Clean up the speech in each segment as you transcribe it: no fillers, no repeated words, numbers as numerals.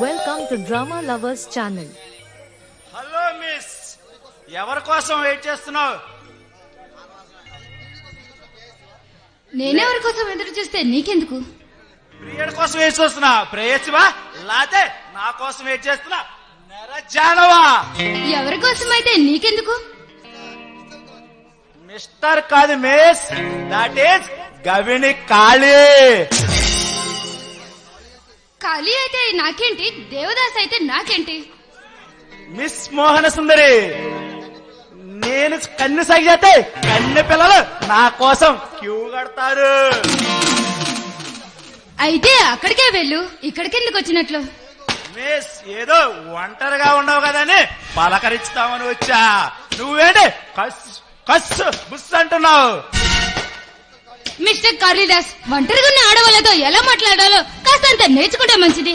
Welcome to Drama Lovers channel. Hello miss, ఎవరి కోసం wait చేస్తున్నావు? నేనెవరి కోసం ఎదురు చూస్తే నీకెందుకు? ప్రియుడి కోసం వెయిట్ చేస్తున్నా. ప్రేయసివా లాతే నా కోసం వెయిట్ చేస్తున్నా. నెరజానవా ఎవరి కోసం అయితే నీకెందుకు? మిస్టర్ కాదు మిస్, దట్ ఈస్ గవిని కాళీ. ఖాళీ అయితే నాకేంటి, దేవదాస్ అయితే నాకేంటి? మిస్ మోహన సుందరి, నేను కన్ను సాగితే కన్ను పిల్లలు నా కోసం క్యూ కడతారు. అయితే అక్కడికే వెళ్ళు, ఇక్కడికెందుకు వచ్చినట్లు? మిస్, ఏదో ఒంటరిగా ఉండవు కదని పలకరించుతామని వచ్చా. నువ్వేంటి కస్ కస్ బుస్ అంటున్నావు? మిస్టర్ కాళీదాస్, ఒంటరిగా ఉన్న ఆడవాళ్ళతో ఎలా మాట్లాడాలో కాస్తంత నేర్చుకుంటే మంచిది.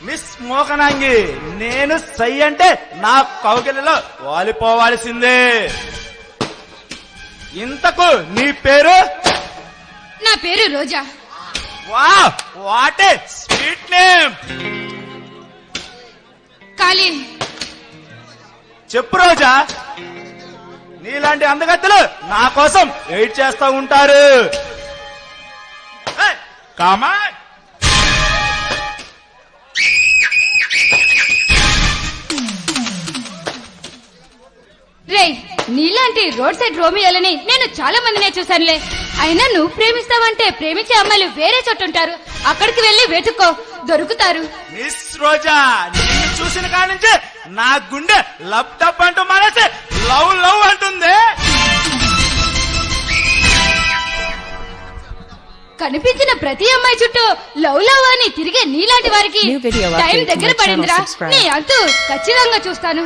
మిస్ మోకనాంగి, నేను సై అంటే నా కౌగిలిలో వాలిపోవాల్సిందే. ఇంతకు నీ పేరు? నా పేరు రోజా. వా, వాట్ ఏ స్వీట్ నేమ్. కాళీ. చెప్పు రోజా, నీలాంటి అందగత్తెలు నా కోసం వెయిట్ చేస్తూ ఉంటారు. కామాన్. రేయ్, నీలాంటి రోడ్ సైడ్ రోమియోలని నేను చాలా మందినే చూశానులే. అయినా నువ్వు ప్రేమిస్తావంటే ప్రేమించే అమ్మాయిలు వేరే చోటు ఉంటారు. అక్కడికి వెళ్లి వెతుక్కో, దొరుకుతారు. మిస్ రోజా, నిన్ను చూసిన కాడి నుంచి నా గుండె లబ్ టప్ అంటూ మనసి లవ్ లవ్ అంటుంది. కనిపించిన ప్రతి అమ్మాయి చుట్టూ లవ్ లవ్ అని తిరిగే నీలాంటి వారికి New video టైం update దగ్గర to my channel, పడిందిరా. subscribe. నీ అంతు ఖచ్చితంగా చూస్తాను.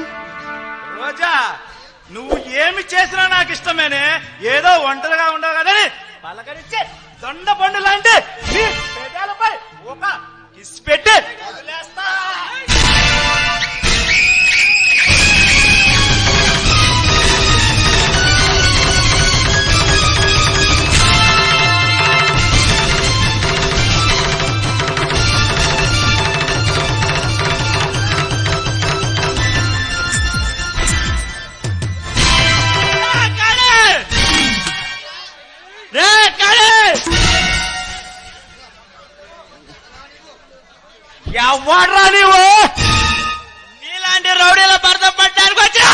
రోజా, నువ్వు ఏమి చేసినా నాకు ఇష్టమేనే. ఏదో ఒంటరిగా ఉండవు కదని పలకరించి దొండ పండు లాంటి నీ పెదాలపై ఒక కిస్ పెట్టి వదిలేస్తా. ఎవడ్రా నీవు? నీలాంటి రౌడీల భర్త పట్టడానికి వచ్చిన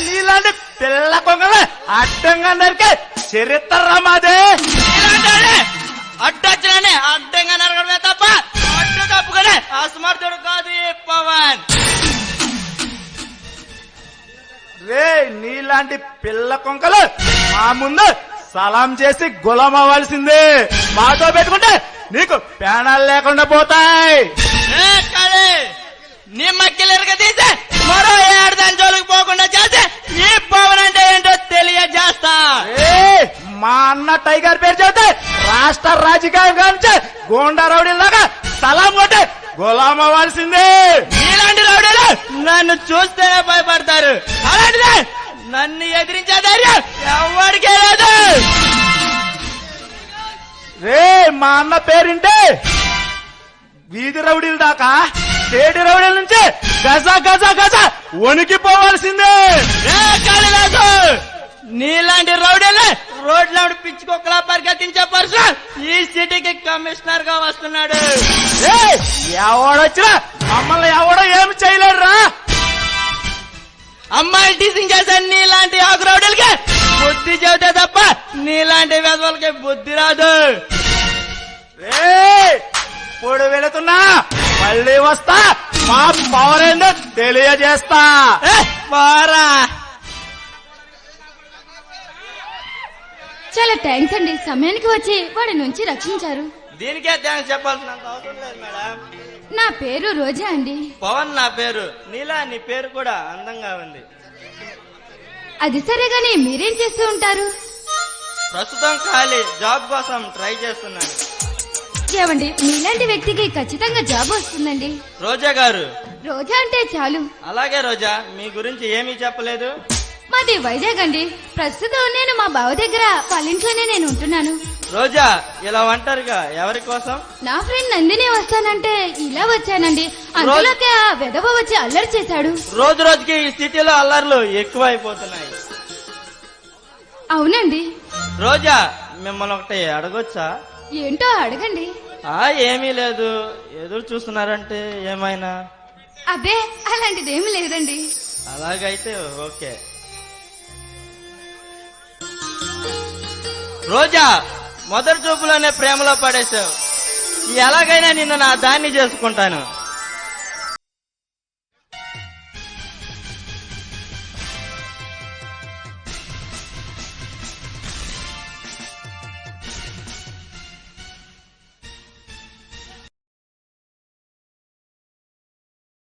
నీలాంటి పిల్ల కొంగలు అడ్డంగా నరికే చరిత్ర మాదే. అడ్డొచ్చినని అడ్డంగా నరకడమే తప్ప అడ్డు తప్పుకునే అసమర్థుడు కాదు ఈ పవన్. రే, నీలాంటి పిల్ల కొంకలు మా ముందు సలాం చేసి గులాం అవ్వాల్సిందే. మాతో పెట్టుకుంటే నీకు ప్రాణాలు లేకుండా పోతాయి. నీ మక్కిలెరగ తీసి మరో ఏడాది జోలికి పోకుండా చేసి ఈ పవన్ అంటే ఏంటో తెలియజేస్తా. మా అన్న టైగర్ పేరు చెబితే రాష్ట్ర రాజకీయం నుంచి గోండా రౌడీలాగా సలాం కొట్టి గులాం అవ్వాల్సిందే. నీలాంటి రౌడీలు నన్ను చూస్తేనే భయపడతారు. అలాంటిదే నన్ను ఎదిరించే ధైర్యం ఎవరికే లేదు. రే, మా అన్న పేరింటే వీధి రౌడీల దాకా స్టేట్ రౌడీల నుంచి గజ గజ గజ వణికిపోవాల్సిందే. నీలాంటి రౌడీలే రోడ్ల పిచ్చుకొక్కలా పరిగెత్తించే పర్సన్ ఈ సిటీకి కమిషనర్ గా వస్తున్నాడు. ఎవడొచ్చినా మమ్మల్ని ఎవడో ఏమి చేయలేడురా. అమ్మాయిలు టీచింగ్ చేశాను. నీలాంటి ఆకు రౌడీలకి బుద్ధి చెబితే తప్ప నీలాంటి వెధవలకి బుద్ధి రాదు. ఇప్పుడు వెళుతున్నా, మళ్ళీ వస్తా. మా పవర్ ఏందో తెలియజేస్తా. పోరా. చాలా థ్యాంక్స్ అండి, సమయానికి వచ్చి వాడి నుంచి రక్షించారు. దీనికే థ్యాంక్స్ చెప్పాల్సినంత అవసరం లేదు మేడం. నా పేరు రోజా అండి. పవన్ నా పేరు. నీలా నీ పేరు కూడా అందంగా ఉంది. అది సరే గాని మీరేం చేస్తూ ఉంటారు? ప్రస్తుతం ఖాళీ, జాబ్ కోసం ట్రై చేస్తున్నాను. ఏవండి, మీలాంటి వ్యక్తికి ఖచ్చితంగా జాబ్ వస్తుందండి. రోజా గారు. రోజా అంటే చాలు. అలాగే రోజా, మీ గురించి ఏమీ చెప్పలేదు. మాది వైజాగ్ అండి. ప్రస్తుతం నేను మా బావ దగ్గర వాళ్ళ ఇంట్లోనే నేను ఉంటున్నాను. రోజా ఇలా ఒంటరిగా ఎవరి కోసం? నా ఫ్రెండ్ నందిని వస్తానంటే ఇలా వచ్చానండి. అందులోకి ఆ వెధవ వచ్చి అల్లరి చేశాడు. రోజు రోజుకి ఈ సిటీలో అల్లర్లు ఎక్కువైపోతున్నాయి. అవునండి. రోజా మిమ్మల్ని ఒకటి అడగొచ్చా? ఏంటో అడగండి. ఏమీ లేదు, ఎదురు చూస్తున్నారంటే ఏమైనా? అబ్బే అలాంటిదేమీ లేదండి. అలాగైతే ఓకే. రోజా మొదటి చూపులోనే ప్రేమలో పడేశావు. ఎలాగైనా నిన్ను నా దాన్ని చేసుకుంటాను.